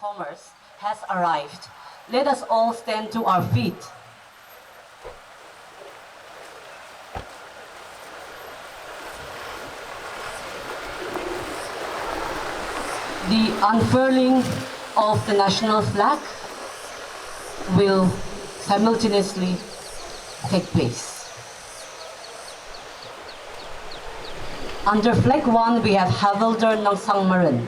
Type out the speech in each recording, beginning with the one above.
Commerce has arrived. Let us all stand to our feet. The unfurling of the national flag will simultaneously take place. Under Flag 1, we have Havildar ng Sangmaran.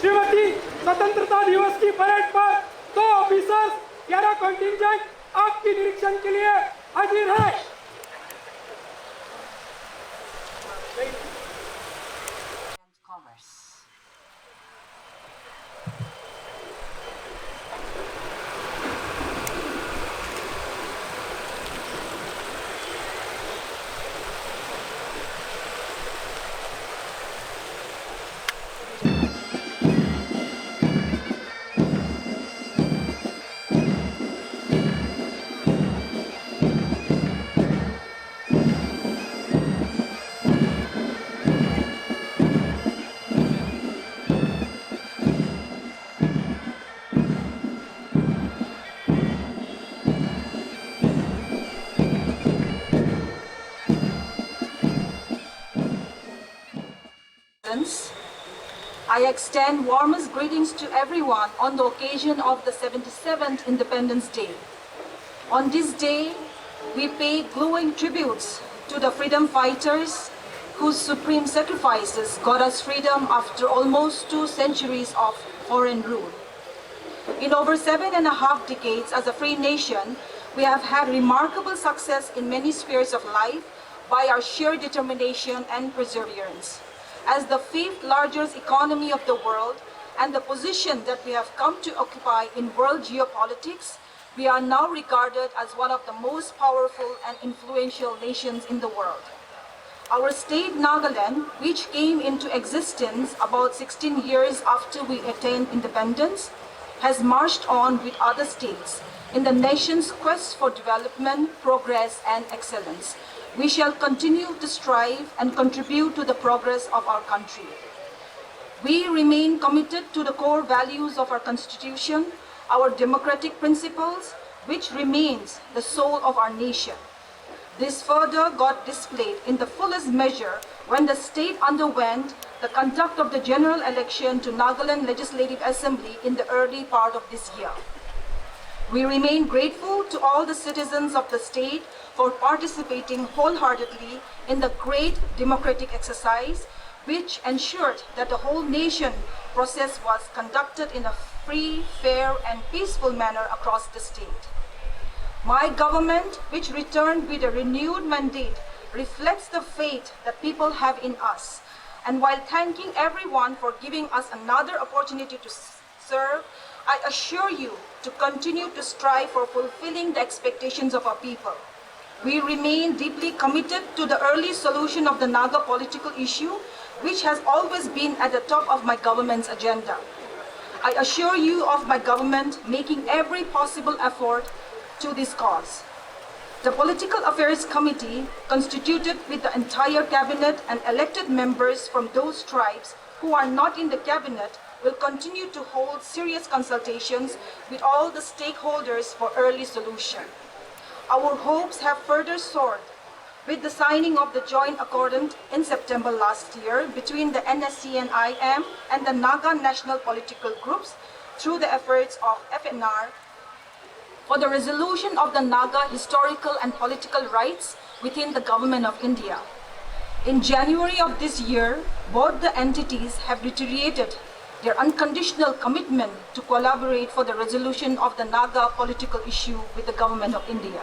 Shrimati स्वतंत्रता दिवस की parade पर 2 officers 11 contingent आपके निरीक्षण के लिए हाजिर है। I extend warmest greetings to everyone on the occasion of the 77th Independence Day. On this day, we pay glowing tributes to the freedom fighters whose supreme sacrifices got us freedom after almost 2 centuries of foreign rule. In over 7.5 decades as a free nation, we have had remarkable success in many spheres of life by our sheer determination and perseverance. As the 5th largest economy of the world and the position that we have come to occupy in world geopolitics, we are now regarded as one of the most powerful and influential nations in the world. Our state, Nagaland, which came into existence about 16 years after we attained independence, has marched on with other states in the nation's quest for development, progress, and excellence. We shall continue to strive and contribute to the progress of our country. We remain committed to the core values of our Constitution, our democratic principles, which remains the soul of our nation. This further got displayed in the fullest measure when the state underwent the conduct of the general election to Nagaland Legislative Assembly in the early part of this year. We remain grateful to all the citizens of the state for participating wholeheartedly in the great democratic exercise, which ensured that the whole nation process was conducted in a free, fair, and peaceful manner across the state. My government, which returned with a renewed mandate, reflects the faith that people have in us. And while thanking everyone for giving us another opportunity to serve, I assure you to continue to strive for fulfilling the expectations of our people. We remain deeply committed to the early solution of the Naga political issue, which has always been at the top of my government's agenda. I assure you of my government making every possible effort to this cause. The Political Affairs Committee, constituted with the entire cabinet and elected members from those tribes who are not in the cabinet, will continue to hold serious consultations with all the stakeholders for early solution. Our hopes have further soared with the signing of the joint accordant in September last year between the NSCN-IM and the Naga national political groups through the efforts of FNR for the resolution of the Naga historical and political rights within the Government of India. In January of this year, both the entities have reiterated their unconditional commitment to collaborate for the resolution of the Naga political issue with the Government of India.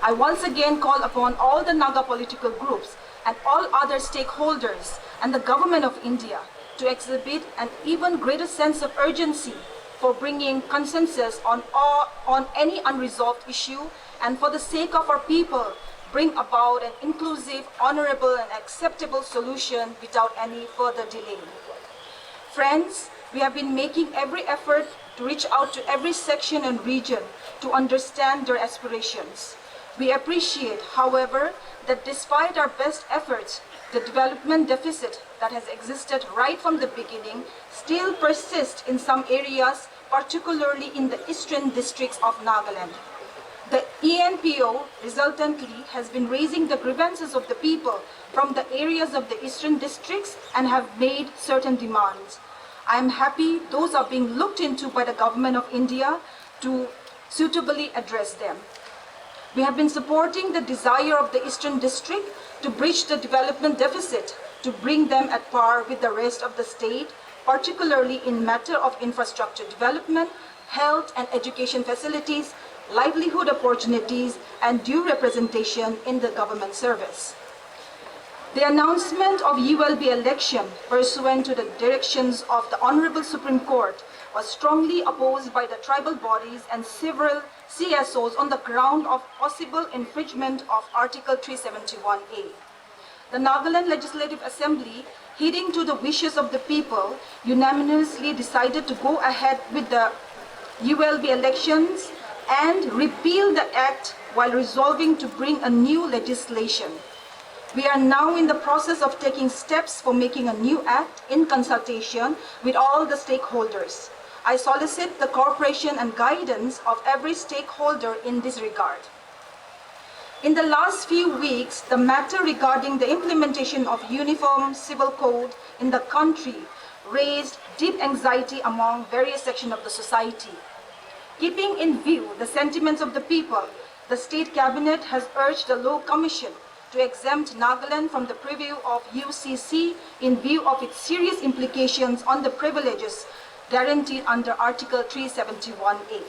I once again call upon all the Naga political groups and all other stakeholders and the Government of India to exhibit an even greater sense of urgency for bringing consensus on any unresolved issue, and for the sake of our people, bring about an inclusive, honorable and acceptable solution without any further delay. Friends, we have been making every effort to reach out to every section and region to understand their aspirations. We appreciate, however, that despite our best efforts, the development deficit that has existed right from the beginning still persists in some areas, particularly in the eastern districts of Nagaland. The ENPO resultantly has been raising the grievances of the people from the areas of the eastern districts and have made certain demands. I am happy those are being looked into by the Government of India to suitably address them. We have been supporting the desire of the Eastern District to bridge the development deficit to bring them at par with the rest of the state, particularly in matter of infrastructure development, health and education facilities, livelihood opportunities, and due representation in the government service. The announcement of ULB election pursuant to the directions of the Honorable Supreme Court was strongly opposed by the tribal bodies and several CSOs on the ground of possible infringement of Article 371A. The Nagaland Legislative Assembly, heeding to the wishes of the people, unanimously decided to go ahead with the ULB elections and repeal the act while resolving to bring a new legislation. We are now in the process of taking steps for making a new act in consultation with all the stakeholders. I solicit the cooperation and guidance of every stakeholder in this regard. In the last few weeks, the matter regarding the implementation of Uniform Civil Code in the country raised deep anxiety among various sections of the society. Keeping in view the sentiments of the people, the State Cabinet has urged the Law Commission to exempt Nagaland from the preview of UCC in view of its serious implications on the privileges guaranteed under Article 371A.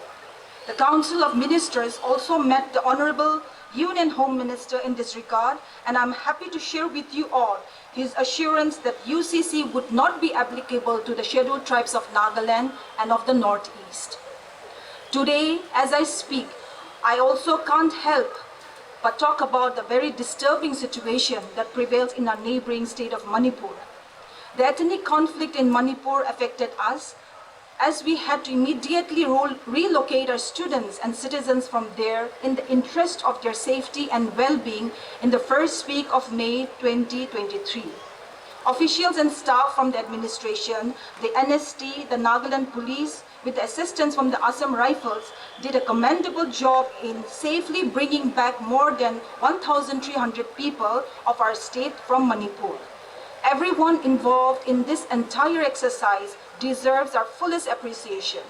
The Council of Ministers also met the Honorable Union Home Minister in this regard, and I'm happy to share with you all his assurance that UCC would not be applicable to the scheduled tribes of Nagaland and of the Northeast. Today, as I speak, I also can't help but talk about the very disturbing situation that prevails in our neighboring state of Manipur. The ethnic conflict in Manipur affected us, as we had to immediately relocate our students and citizens from there in the interest of their safety and well-being in the first week of May 2023. Officials and staff from the administration, the NST, the Nagaland Police, with the assistance from the Assam Rifles, did a commendable job in safely bringing back more than 1,300 people of our state from Manipur. Everyone involved in this entire exercise deserves our fullest appreciation.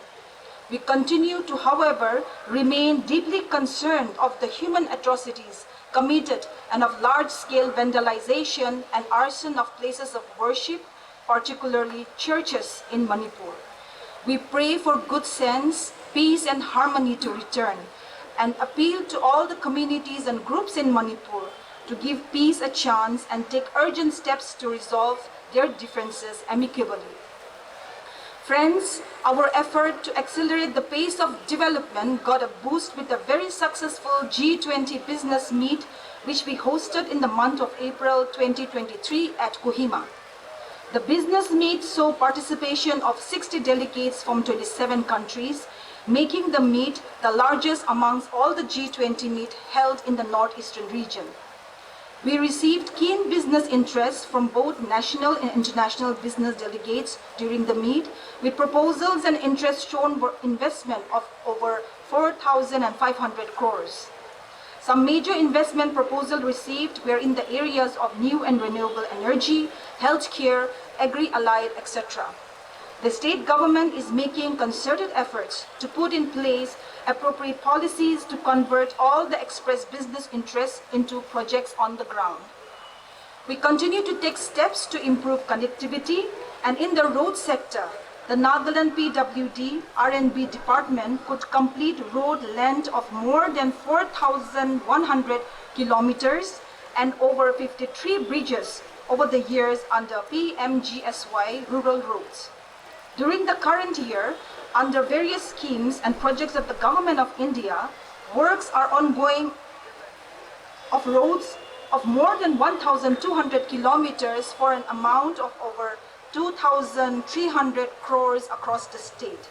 We continue to, however, remain deeply concerned of the human atrocities committed and of large-scale vandalization and arson of places of worship, particularly churches in Manipur. We pray for good sense, peace and harmony to return, and appeal to all the communities and groups in Manipur to give peace a chance and take urgent steps to resolve their differences amicably. Friends, our effort to accelerate the pace of development got a boost with a very successful G20 business meet which we hosted in the month of April 2023 at Kohima. The business meet saw participation of 60 delegates from 27 countries, making the meet the largest amongst all the G20 meet held in the northeastern region. We received keen business interest from both national and international business delegates during the meet, with proposals and interest shown for investment of over 4,500 crores. Some major investment proposals received were in the areas of new and renewable energy, healthcare, agri-allied, etc. The state government is making concerted efforts to put in place appropriate policies to convert all the expressed business interests into projects on the ground. We continue to take steps to improve connectivity, and in the road sector, the Nagaland PWD R&B department could complete road length of more than 4,100 kilometers and over 53 bridges over the years under PMGSY rural roads. During the current year, under various schemes and projects of the Government of India, works are ongoing of roads of more than 1,200 kilometers for an amount of over 2,300 crores across the state.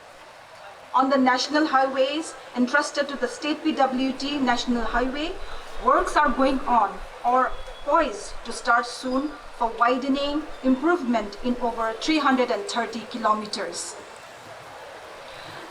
On the national highways entrusted to the state PWD National Highway, works are going on or poised to start soon for widening improvement in over 330 kilometers.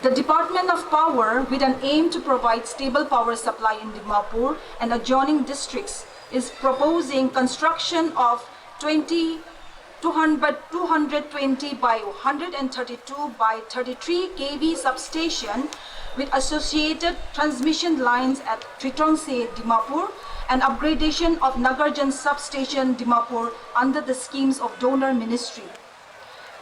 The Department of Power, with an aim to provide stable power supply in Dimapur and adjoining districts, is proposing construction of 220 by 132 by 33 kV substation with associated transmission lines at Tritongse, Dimapur, and upgradation of Nagarjan substation, Dimapur, under the schemes of donor ministry.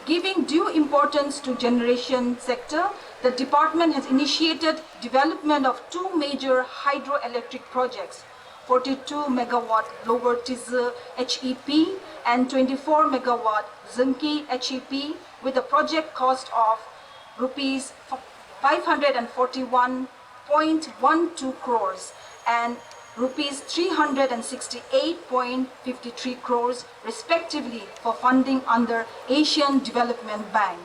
Giving due importance to generation sector, the department has initiated development of two major hydroelectric projects, 42 megawatt Lower Tizu HEP and 24 megawatt Zunki HEP, with a project cost of rupees 541.12 crores and rupees 368.53 crores respectively for funding under Asian Development Bank.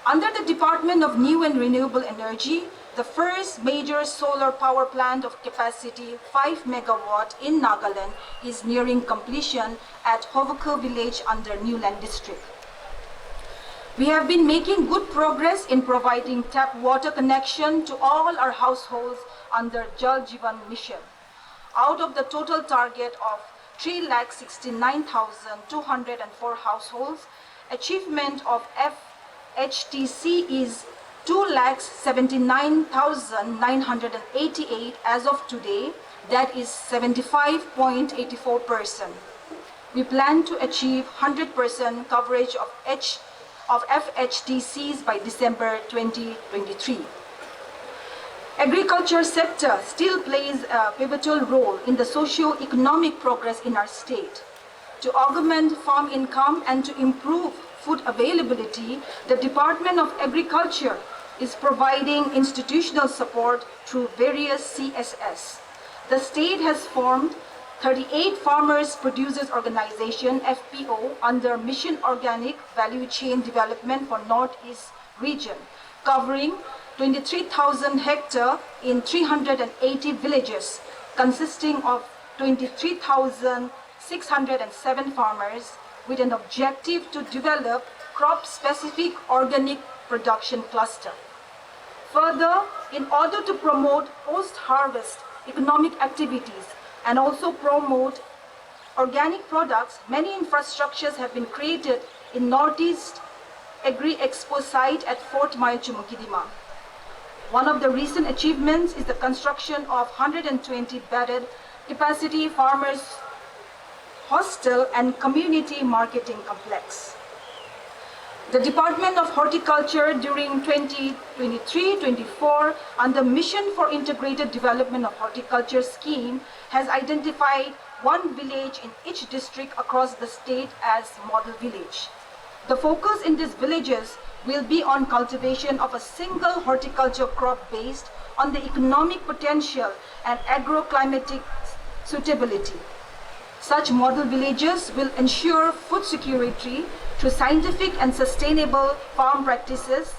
Under the Department of New and Renewable Energy, the first major solar power plant of capacity 5 megawatt in Nagaland is nearing completion at Hovuku village under Newland district. We have been making good progress in providing tap water connection to all our households under Jal Jeevan Mission. Out of the total target of 3,69,204 households, achievement of FHTC is 2,79,988 as of today, that is 75.84%. We plan to achieve 100% coverage of FHTCs by December 2023. Agriculture sector still plays a pivotal role in the socio-economic progress in our state. To augment farm income and to improve food availability, the Department of Agriculture is providing institutional support through various CSS. The state has formed 38 Farmers Producers Organization FPO under Mission Organic Value Chain Development for Northeast region, covering 23,000 hectares in 380 villages, consisting of 23,607 farmers, with an objective to develop crop-specific organic production cluster. Further, in order to promote post-harvest economic activities and also promote organic products, many infrastructures have been created in Northeast Agri Expo site at Fort Mile Chumukidima. One of the recent achievements is the construction of 120 bedded capacity farmers hostel and community marketing complex. The Department of Horticulture during 2023-24 under Mission for Integrated Development of Horticulture scheme has identified one village in each district across the state as model village. The focus in these villages will be on cultivation of a single horticulture crop based on the economic potential and agroclimatic suitability. Such model villages will ensure food security through scientific and sustainable farm practices,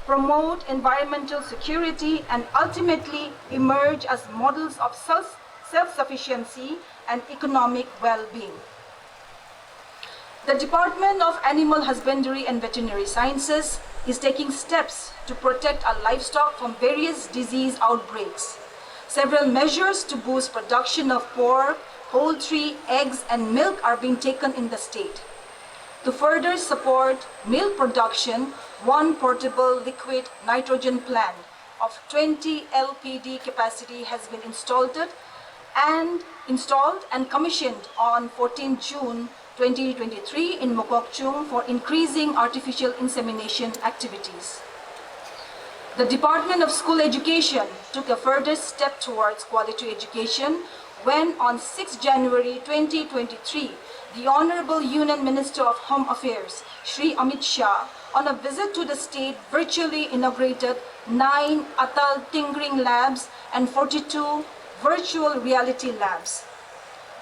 promote environmental security, and ultimately emerge as models of self-sufficiency and economic well-being. The Department of Animal Husbandry and Veterinary Sciences is taking steps to protect our livestock from various disease outbreaks. Several measures to boost production of pork, poultry, eggs, and milk are being taken in the state. To further support milk production, one portable liquid nitrogen plant of 20 LPD capacity has been installed and commissioned on 14 June 2023 in Mokokchung for increasing artificial insemination activities. The Department of School Education took a further step towards quality education when on 6 January 2023, the Honorable Union Minister of Home Affairs, Shri Amit Shah, on a visit to the state virtually inaugurated 9 Atal Tinkering Labs and 42 virtual reality labs.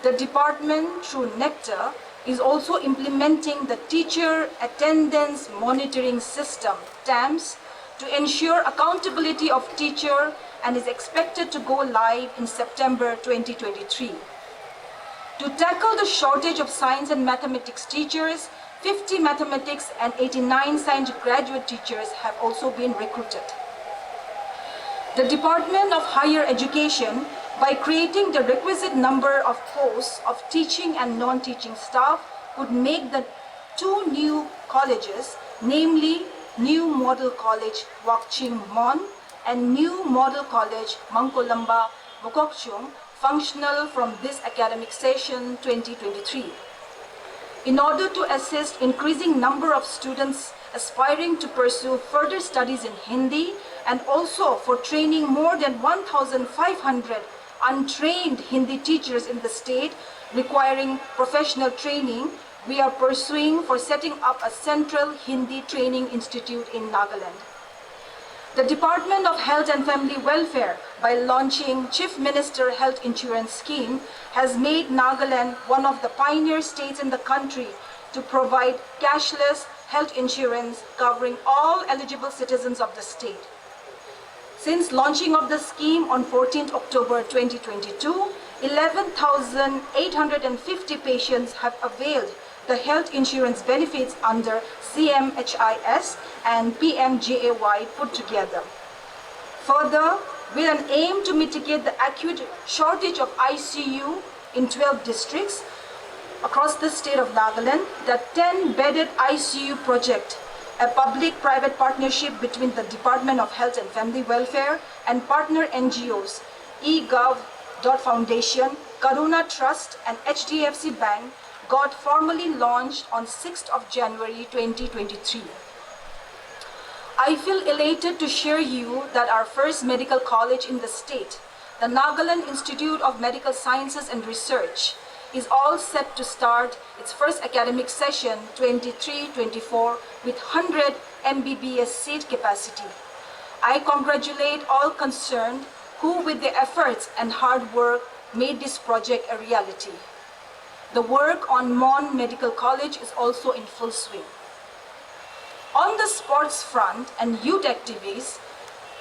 The department, through Nectar, is also implementing the Teacher Attendance Monitoring System, TAMS, to ensure accountability of teacher and is expected to go live in September 2023. To tackle the shortage of science and mathematics teachers, 50 mathematics and 89 science graduate teachers have also been recruited. The Department of Higher Education, by creating the requisite number of posts of teaching and non-teaching staff, would make the 2 new colleges, namely New Model College Wakching Mon and New Model College Mangkolamba Mokokchung, functional from this academic session 2023. In order to assist increasing number of students aspiring to pursue further studies in Hindi and also for training more than 1,500 untrained Hindi teachers in the state requiring professional training, we are pursuing for setting up a central Hindi training institute in Nagaland. The Department of Health and Family Welfare, by launching Chief Minister Health Insurance Scheme, has made Nagaland one of the pioneer states in the country to provide cashless health insurance covering all eligible citizens of the state. Since launching of the scheme on 14th October 2022, 11,850 patients have availed the health insurance benefits under CMHIS and PMJAY put together. Further, with an aim to mitigate the acute shortage of ICU in 12 districts across the state of Nagaland, the 10-bedded ICU project, a public-private partnership between the Department of Health and Family Welfare and partner NGOs, eGov.Foundation, Karuna Trust and HDFC Bank, got formally launched on 6th of January 2023. I feel elated to share you that our first medical college in the state, the Nagaland Institute of Medical Sciences and Research, is all set to start its first academic session 23-24 with 100 MBBS seat capacity. I congratulate all concerned who with their efforts and hard work made this project a reality. The work on Mon Medical College is also in full swing. On the sports front and youth activities,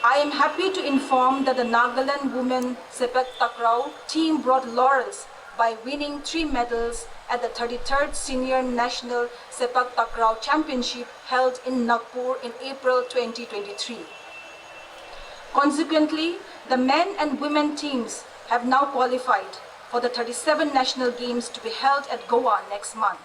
I am happy to inform that the Nagaland Women Sepak Takraw team brought laurels by winning 3 medals at the 33rd Senior National Sepak Takraw Championship held in Nagpur in April 2023. Consequently, the men and women teams have now qualified for the 37 national games to be held at Goa next month.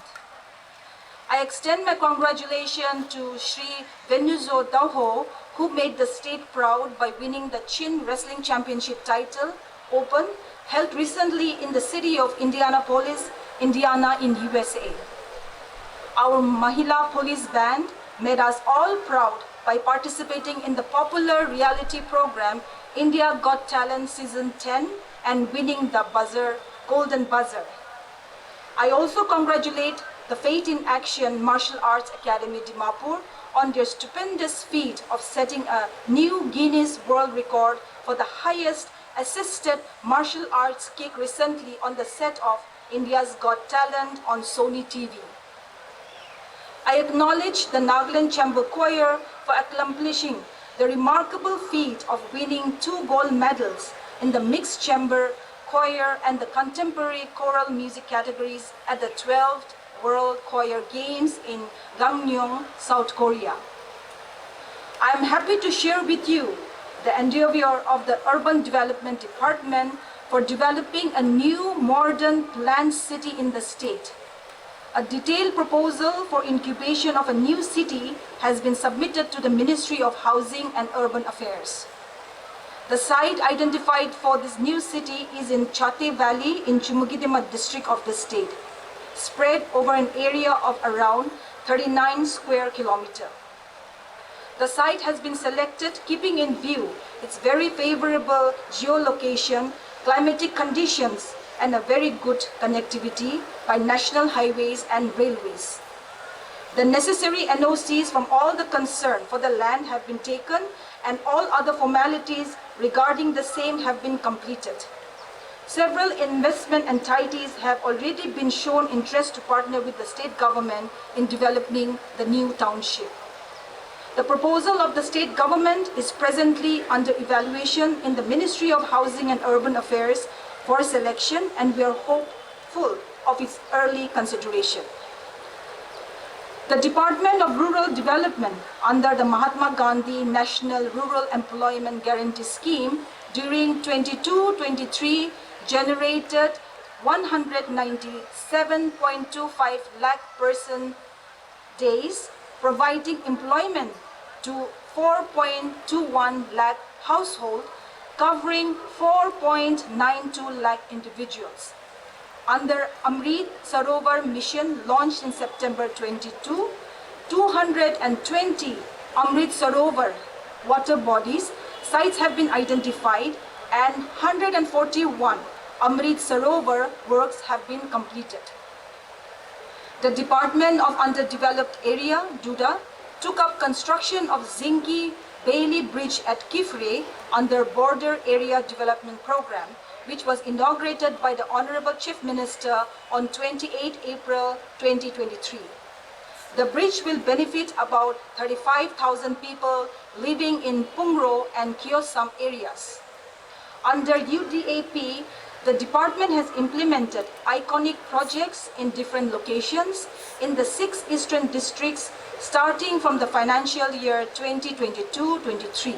I extend my congratulations to Shri Venuzo Dauho, who made the state proud by winning the Chin Wrestling Championship title, Open, held recently in the city of Indianapolis, Indiana in USA. Our Mahila Police Band made us all proud by participating in the popular reality program India Got Talent Season 10 and winning the Golden Buzzer. I also congratulate the Fate in Action Martial Arts Academy Dimapur on their stupendous feat of setting a new Guinness World Record for the highest assisted martial arts kick recently on the set of India's Got Talent on Sony TV. I acknowledge the Nagaland Chamber Choir for accomplishing the remarkable feat of winning 2 gold medals in the mixed chamber choir and the contemporary choral music categories at the 12th World Choir Games in Gangneung, South Korea. I am happy to share with you the endeavor of the Urban Development Department for developing a new modern planned city in the state. A detailed proposal for incubation of a new city has been submitted to the Ministry of Housing and Urban Affairs. The site identified for this new city is in Chate Valley in Chumugidima district of the state, spread over an area of around 39 square kilometers. The site has been selected keeping in view its very favorable geolocation, climatic conditions, and a very good connectivity by national highways and railways. The necessary NOCs from all the concerned for the land have been taken and all other formalities regarding the same have been completed. Several investment entities have already been shown interest to partner with the state government in developing the new township. The proposal of the state government is presently under evaluation in the Ministry of Housing and Urban Affairs for selection, and we are hopeful of its early consideration. The Department of Rural Development under the Mahatma Gandhi National Rural Employment Guarantee Scheme during 22-23 generated 197.25 lakh person days, providing employment to 4.21 lakh households, covering 4.92 lakh individuals. Under Amrit Sarovar mission launched in September 22, 220 Amrit Sarovar water bodies sites have been identified and 141 Amrit Sarovar works have been completed. The Department of Underdeveloped Area, DUDA, took up construction of Zingi Bailey Bridge at Kifre under Border Area Development Program, which was inaugurated by the Honorable Chief Minister on 28 April 2023. The bridge will benefit about 35,000 people living in Pungro and Kiosam areas. Under UDAP, the department has implemented iconic projects in different locations in the 6 eastern districts starting from the financial year 2022-23.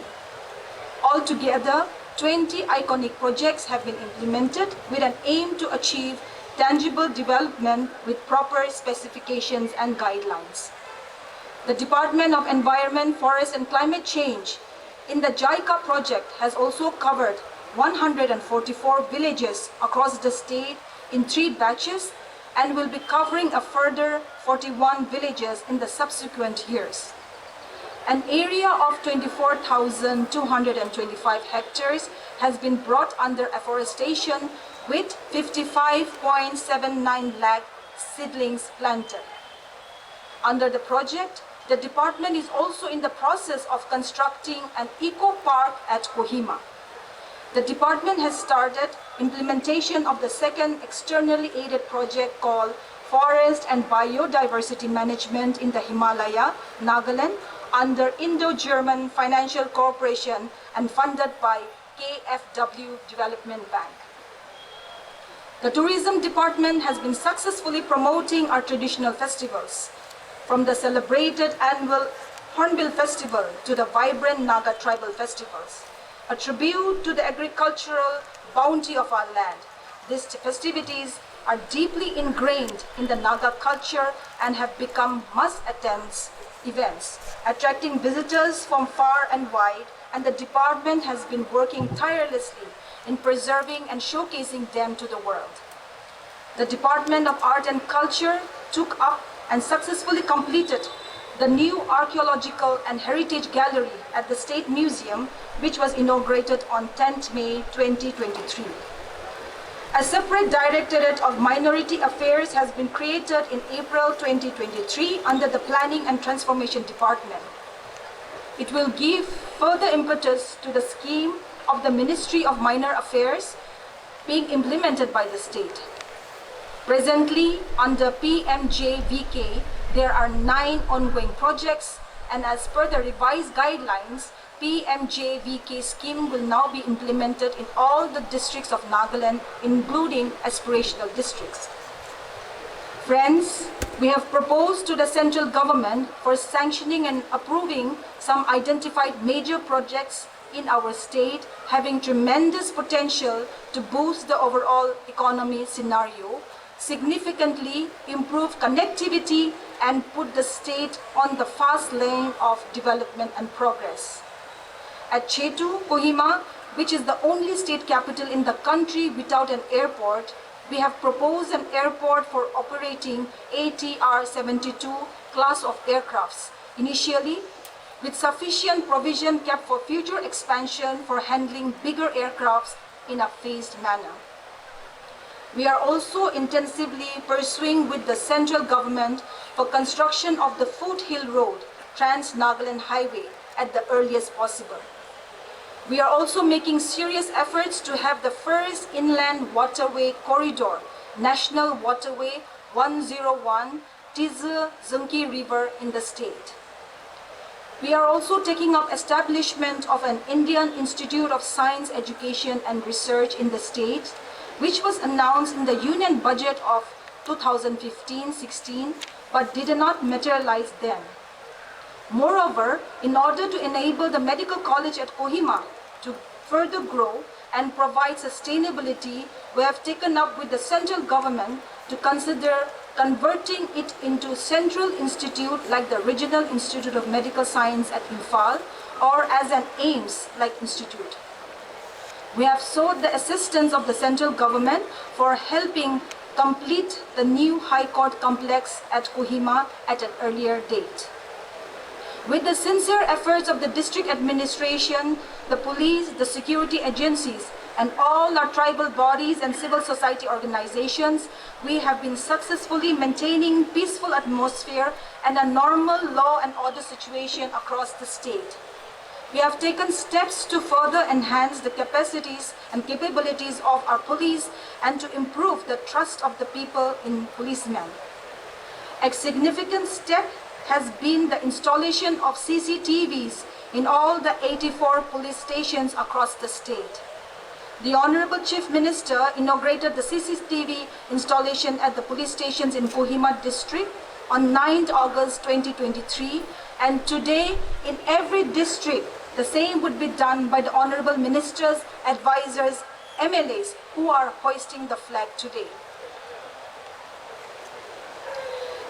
Altogether, 20 iconic projects have been implemented with an aim to achieve tangible development with proper specifications and guidelines. The Department of Environment, Forest and Climate Change in the JICA project has also covered 144 villages across the state in 3 batches and will be covering a further 41 villages in the subsequent years. An area of 24,225 hectares has been brought under afforestation with 55.79 lakh seedlings planted. Under the project, the department is also in the process of constructing an eco park at Kohima. The department has started implementation of the second externally aided project called Forest and Biodiversity Management in the Himalaya, Nagaland, under Indo-German Financial Corporation and funded by KfW Development Bank. The Tourism Department has been successfully promoting our traditional festivals, from the celebrated annual Hornbill Festival to the vibrant Naga tribal festivals, a tribute to the agricultural bounty of our land. These festivities are deeply ingrained in the Naga culture and have become must-attend events, attracting visitors from far and wide, and the department has been working tirelessly in preserving and showcasing them to the world. The Department of Art and Culture took up and successfully completed the new Archaeological and Heritage Gallery at the State Museum, which was inaugurated on 10th May 2023. A separate Directorate of Minority Affairs has been created in April 2023 under the Planning and Transformation Department. It will give further impetus to the scheme of the Ministry of Minor Affairs being implemented by the state. Presently, under PMJVK, There are 9 ongoing projects, and as per the revised guidelines, PMJVK scheme will now be implemented in all the districts of Nagaland, including aspirational districts. Friends, we have proposed to the central government for sanctioning and approving some identified major projects in our state having tremendous potential to boost the overall economy scenario, significantly improve connectivity, and put the state on the fast lane of development and progress. At Chetu, Kohima, which is the only state capital in the country without an airport, we have proposed an airport for operating ATR-72 class of aircrafts, initially with sufficient provision kept for future expansion for handling bigger aircrafts in a phased manner. We are also intensively pursuing with the central government for construction of the Foothill Road, Trans-Nagaland Highway at the earliest possible. We are also making serious efforts to have the first inland waterway corridor, National Waterway 101, Tizi-Zunki River in the state. We are also taking up establishment of an Indian Institute of Science Education and Research in the state, which was announced in the Union Budget of 2015-16 but did not materialize then. Moreover, in order to enable the medical college at Kohima to further grow and provide sustainability, we have taken up with the central government to consider converting it into central institute like the Regional Institute of Medical Science at Imphal or as an AIIMS-like institute. We have sought the assistance of the central government for helping complete the new High Court complex at Kohima at an earlier date. With the sincere efforts of the district administration, the police, the security agencies, and all our tribal bodies and civil society organizations, we have been successfully maintaining peaceful atmosphere and a normal law and order situation across the state. We have taken steps to further enhance the capacities and capabilities of our police and to improve the trust of the people in policemen. A significant step has been the installation of CCTVs in all the 84 police stations across the state. The Honorable Chief Minister inaugurated the CCTV installation at the police stations in Kohima district on 9th August 2023, and today in every district the same would be done by the Honorable Ministers, advisors, MLAs who are hoisting the flag today.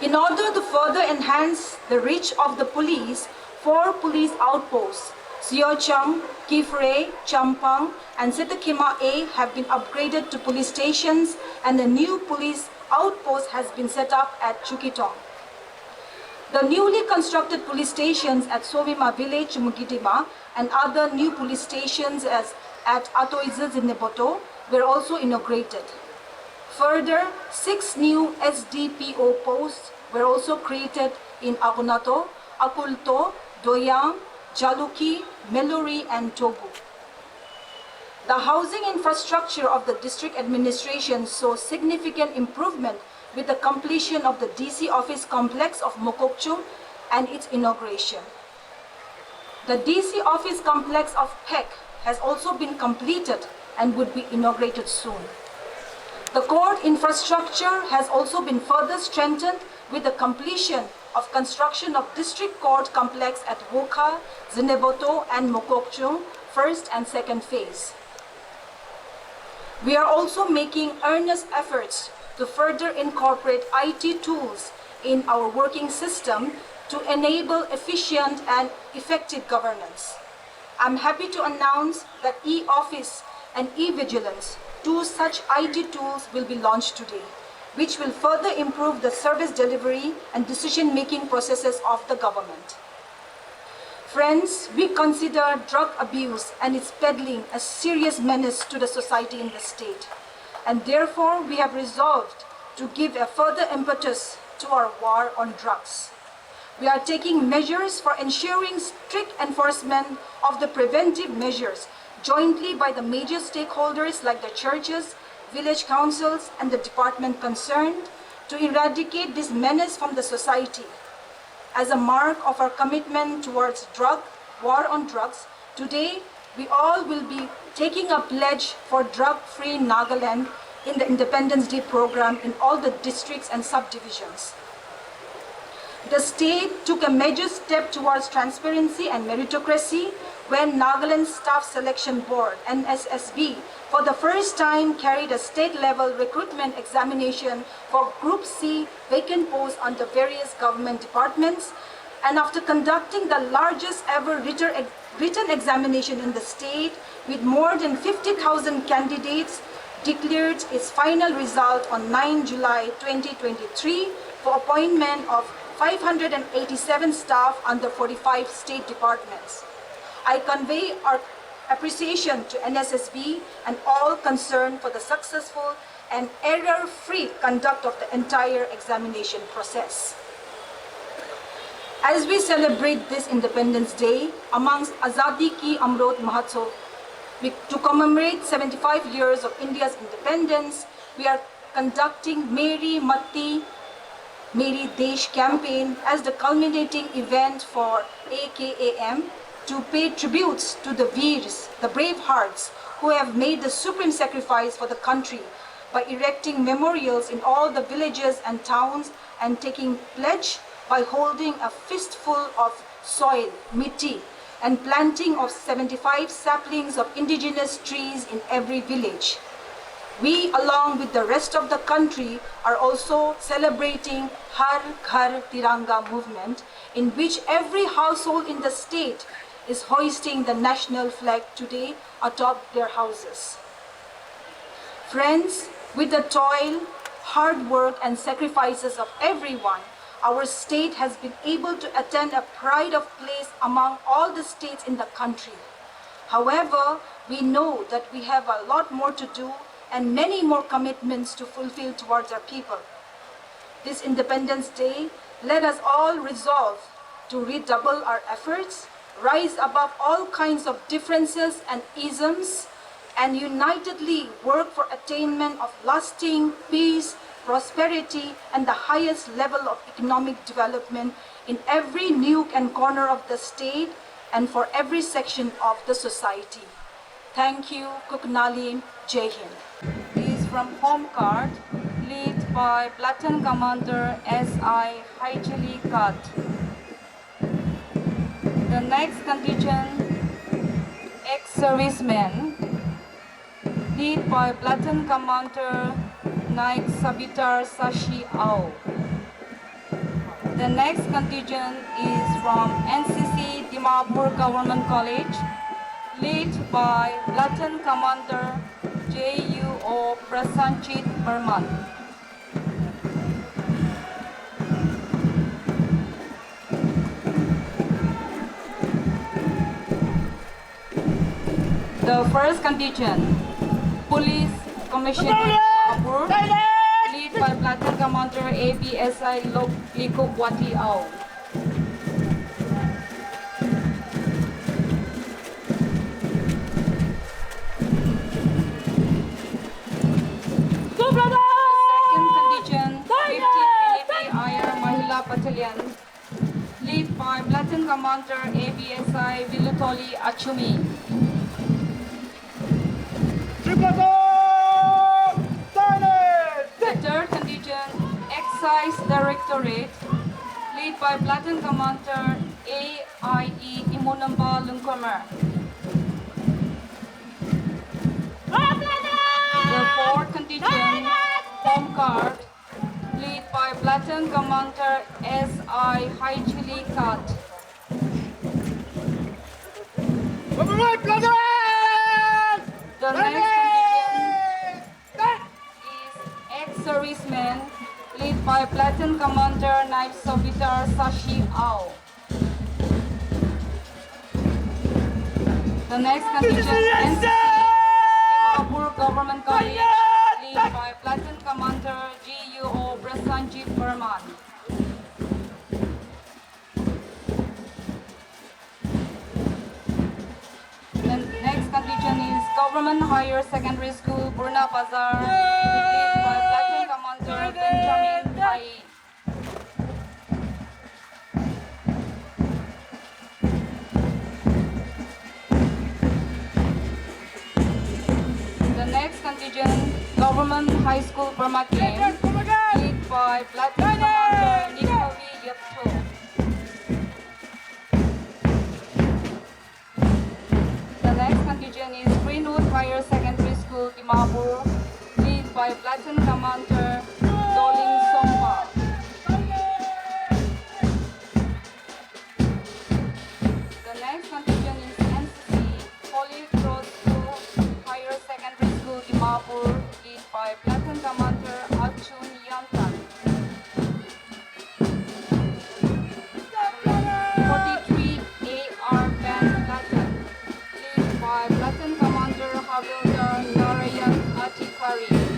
In order to further enhance the reach of the police, 4 police outposts, Siocham, Kifre, Champang, and Sitakima A have been upgraded to police stations, and a new police outpost has been set up at Chukitong. The newly constructed police stations at Sovima village, Mugitima, and other new police stations at Atoiza Zineboto were also inaugurated. Further, 6 new SDPO posts were also created in Agunato, Akulto, Doyang, Jaluki, Meluri, and Tobu. The housing infrastructure of the district administration saw significant improvement with the completion of the DC office complex of Mokokchung and its inauguration. The DC office complex of Pek has also been completed and would be inaugurated soon. The court infrastructure has also been further strengthened with the completion of construction of district court complex at Wokha, Zineboto, and Mokokchung, first and second phase. We are also making earnest efforts to further incorporate IT tools in our working system to enable efficient and effective governance. I'm happy to announce that e-office and e-vigilance, 2 such IT tools will be launched today, which will further improve the service delivery and decision-making processes of the government. Friends, we consider drug abuse and its peddling a serious menace to the society in the state, and therefore we have resolved to give a further impetus to our war on drugs. We are taking measures for ensuring strict enforcement of the preventive measures jointly by the major stakeholders like the churches, village councils, and the department concerned to eradicate this menace from the society. As a mark of our commitment towards war on drugs, today we all will be taking a pledge for drug-free Nagaland in the Independence Day program in all the districts and subdivisions. The state took a major step towards transparency and meritocracy when Nagaland Staff Selection Board, NSSB, for the first time carried a state-level recruitment examination for Group C vacant posts under various government departments, and after conducting the largest ever written examination in the state with more than 50,000 candidates, declared its final result on 9 July 2023 for appointment of 587 staff under 45 state departments. I convey our appreciation to NSSB and all concerned for the successful and error-free conduct of the entire examination process. As we celebrate this Independence Day, amongst Azadi Ki Amrut Mahotsav, to commemorate 75 years of India's independence, we are conducting Meri Matti Meri Desh campaign as the culminating event for AKAM to pay tributes to the Veers, the brave hearts, who have made the supreme sacrifice for the country by erecting memorials in all the villages and towns and taking pledge by holding a fistful of soil, miti, and planting of 75 saplings of indigenous trees in every village. We, along with the rest of the country, are also celebrating Har Ghar Tiranga movement, in which every household in the state is hoisting the national flag today atop their houses. Friends, with the toil, hard work and sacrifices of everyone, our state has been able to attain a pride of place among all the states in the country. However, we know that we have a lot more to do and many more commitments to fulfill towards our people. This Independence Day, let us all resolve to redouble our efforts, rise above all kinds of differences and isms, and unitedly work for attainment of lasting peace, prosperity, and the highest level of economic development in every nook and corner of the state and for every section of the society. Thank you, Kuknali, Jai Hind. Is from Home Guard, led by Platoon Commander S.I. Haijali Kat. The next contingent, ex-servicemen, led by Platoon Commander Naik Sabitar Sashi Ao. The next contingent is from NCC Dimapur Government College, led by Platoon Commander JUO Prasanjit Burman. The first contingent, Police Commissioner Dimapur, led by Platoon Commander APSI Likuk Wati Ao. Battalion, led by Platoon Commander ABSI Vilutoli Achumi. The third contingent, Excise Directorate, led by Platoon Commander AIE Imunamba Lungkomer. The fourth contingent, Home Guard, led by Platoon Commander S.I. Haijali Kat. The next contingent is ex-servicemen, led by Platoon Commander Naib Sabitar Sashi Ao. The next contingent, NCC Dimapur Government College, led by Platoon Commander GUO Prasanjit Burman. The next contingent is Government Higher Secondary School, Burna Bazar, led by Platoon Commander Benjamin flying. The next contingent, Government High School Burma team, led by Platoon Commander Nikolai Yepto. The next contingent is Greenwood Higher Secondary School, Dimapur, led by Platoon Commander Doling Songpa. The next contingent is NCC, Holy Cross School, Higher Secondary School, Dimapur, led by Platoon Commander Achun Yantan. 43 AR Band Platoon, led by Platoon Commander Havildar Narayan Atikari.